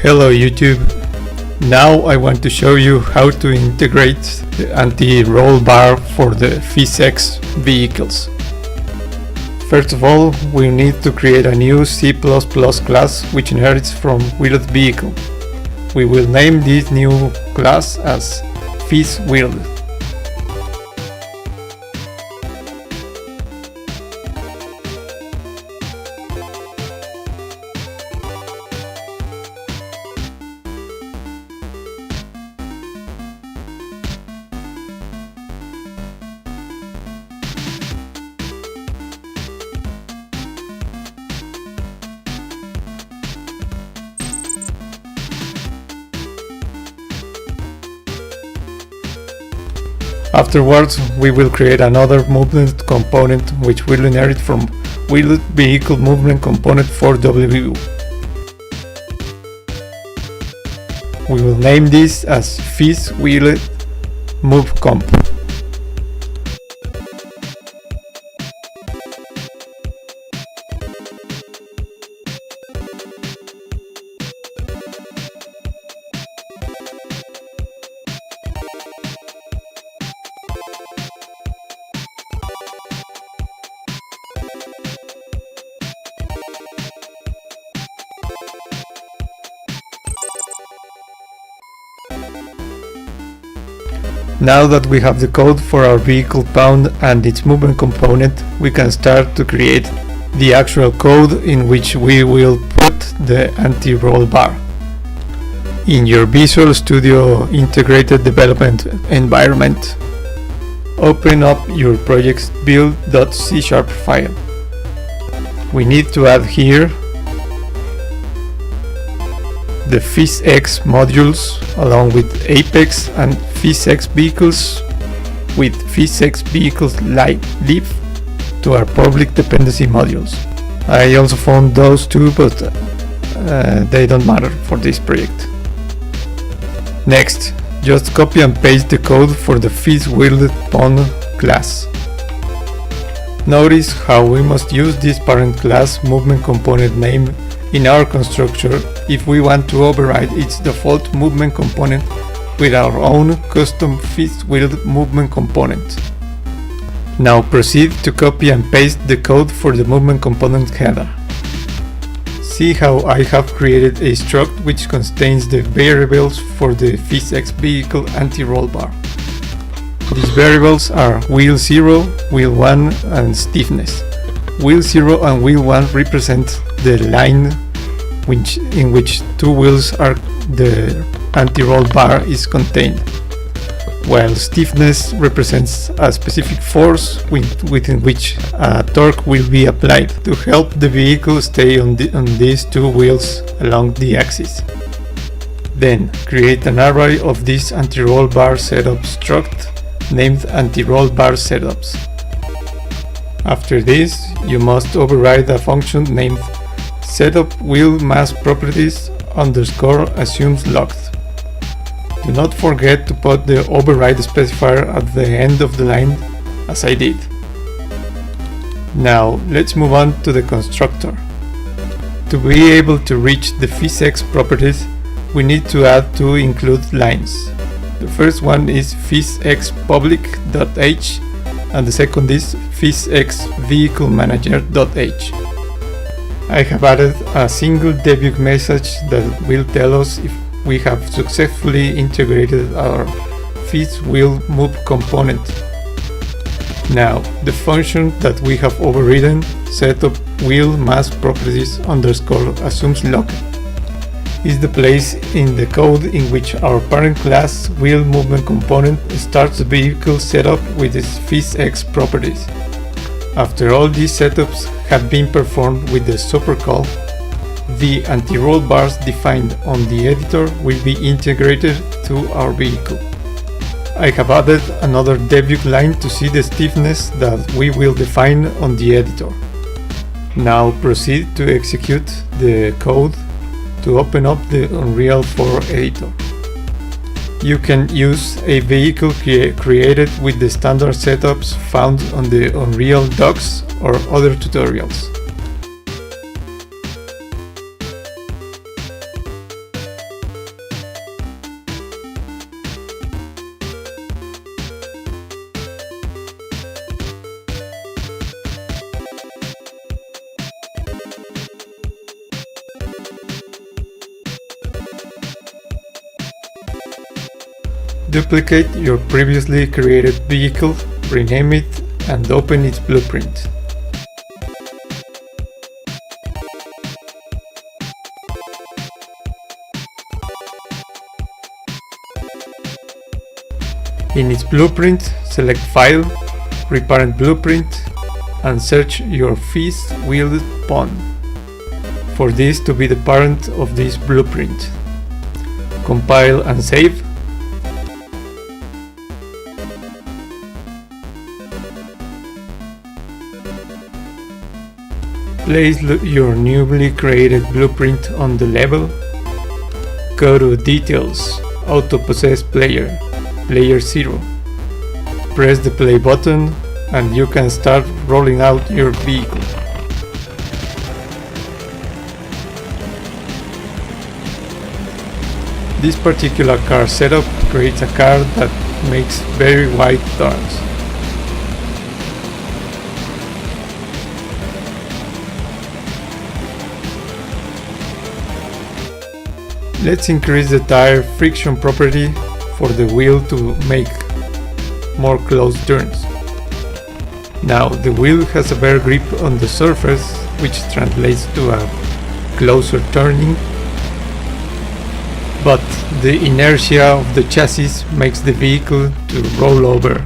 Hello YouTube! Now I want to show you how to integrate the anti-roll bar for the PhysX Vehicles. First of all, we need to create a new C++ class which inherits from wheeled vehicle. We will name this new class as PhysWheeled. Afterwards, we will create another movement component which will inherit from wheeled vehicle movement component 4W. We will name this as PhysWheeled MoveComp. Now that we have the code for our vehicle pound and its movement component, we can start to create the actual code in which we will put the anti-roll bar. In your Visual Studio Integrated Development environment, open up your project's build.c# file. We need to add here the PhysX modules along with Apex and PhysX Vehicles with PhysX Vehicles live to our public dependency modules. I also found those two, but they don't matter for this project. Next, just copy and paste the code for the PhysWheeled Pond class. Notice how we must use this parent class movement component name in our constructor if we want to override its default movement component with our own custom PhysWheeled movement component. Now proceed to copy and paste the code for the movement component header. See how I have created a struct which contains the variables for the PhysX vehicle anti-roll bar. These variables are wheel 0, wheel 1 and stiffness. Wheel 0 and wheel 1 represent the line in which two wheels are the anti-roll bar is contained, while stiffness represents a specific force within which a torque will be applied to help the vehicle stay on these two wheels along the axis. Then create an array of this anti-roll bar setup struct named anti-roll bar setups. After this, you must override a function named setup wheel mass properties _ assumes locked. Do not forget to put the override specifier at the end of the line as I did. Now let's move on to the constructor. To be able to reach the PhysX properties, we need to add two include lines. The first one is PhysXPublic.h and the second is PhysXVehicleManager.h. I have added a single debug message that will tell us if we have successfully integrated our PhysWheeled move component. Now, the function that we have overridden, setup wheel mass properties _ assumes locked, is the place in the code in which our parent class wheel movement component starts the vehicle setup with its PhysX properties. After all these setups have been performed with the supercall, the anti-roll bars defined on the editor will be integrated to our vehicle. I have added another debug line to see the stiffness that we will define on the editor. Now proceed to execute the code to open up the Unreal 4 editor. You can use a vehicle created with the standard setups found on the Unreal docs or other tutorials. Duplicate your previously created vehicle, rename it, and open its blueprint. In its blueprint, select File, Reparent Blueprint, and search your phys-wheeled pawn for this to be the parent of this blueprint. Compile and save. Place your newly created blueprint on the level. Go to Details, Auto Possess Player, Player 0. Press the play button and you can start rolling out your vehicle. This particular car setup creates a car that makes very wide turns. Let's increase the tire friction property for the wheel to make more close turns. Now the wheel has a better grip on the surface, which translates to a closer turning, but the inertia of the chassis makes the vehicle to roll over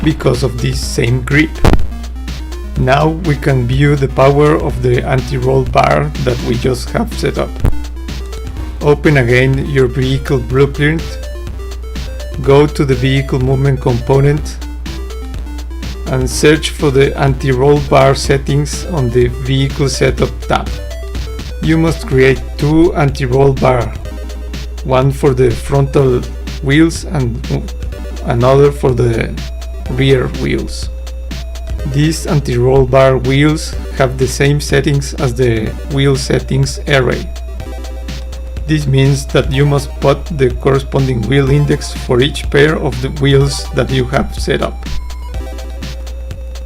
because of this same grip. Now we can view the power of the anti-roll bar that we just have set up. Open again your vehicle blueprint, go to the vehicle movement component and search for the anti-roll bar settings on the vehicle setup tab. You must create two anti-roll bar, one for the frontal wheels and another for the rear wheels. These anti-roll bar wheels have the same settings as the wheel settings array. This means that you must put the corresponding wheel index for each pair of the wheels that you have set up.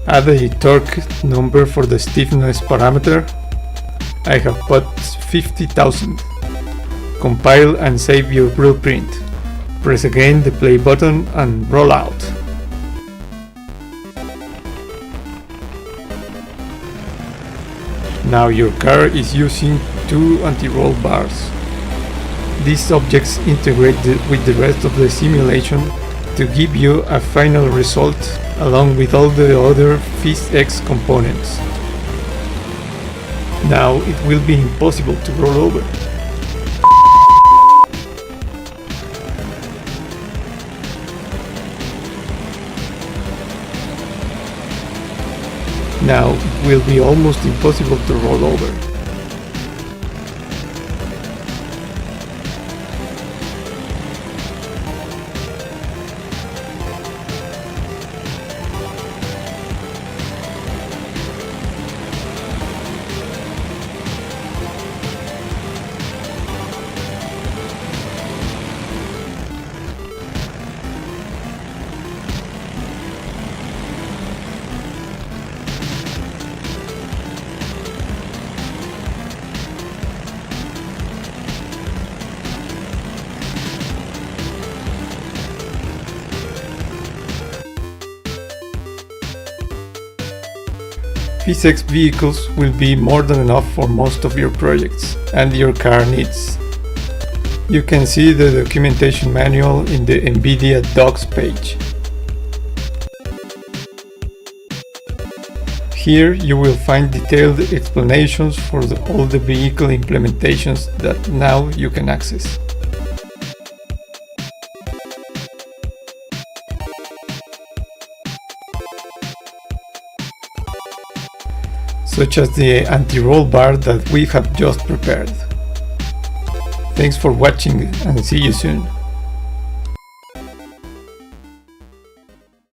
Add a torque number for the stiffness parameter. I have put 50,000. Compile and save your blueprint. Press again the play button and roll out. Now your car is using two anti-roll bars. These objects integrate with the rest of the simulation to give you a final result along with all the other phys-x components. Now it will be impossible to roll over. Now it will be almost impossible to roll over. PhysX Vehicles will be more than enough for most of your projects and your car needs. You can see the documentation manual in the NVIDIA docs page. Here you will find detailed explanations for all the vehicle implementations that now you can access. Such as the anti-roll bar that we have just prepared. Thanks for watching and see you soon.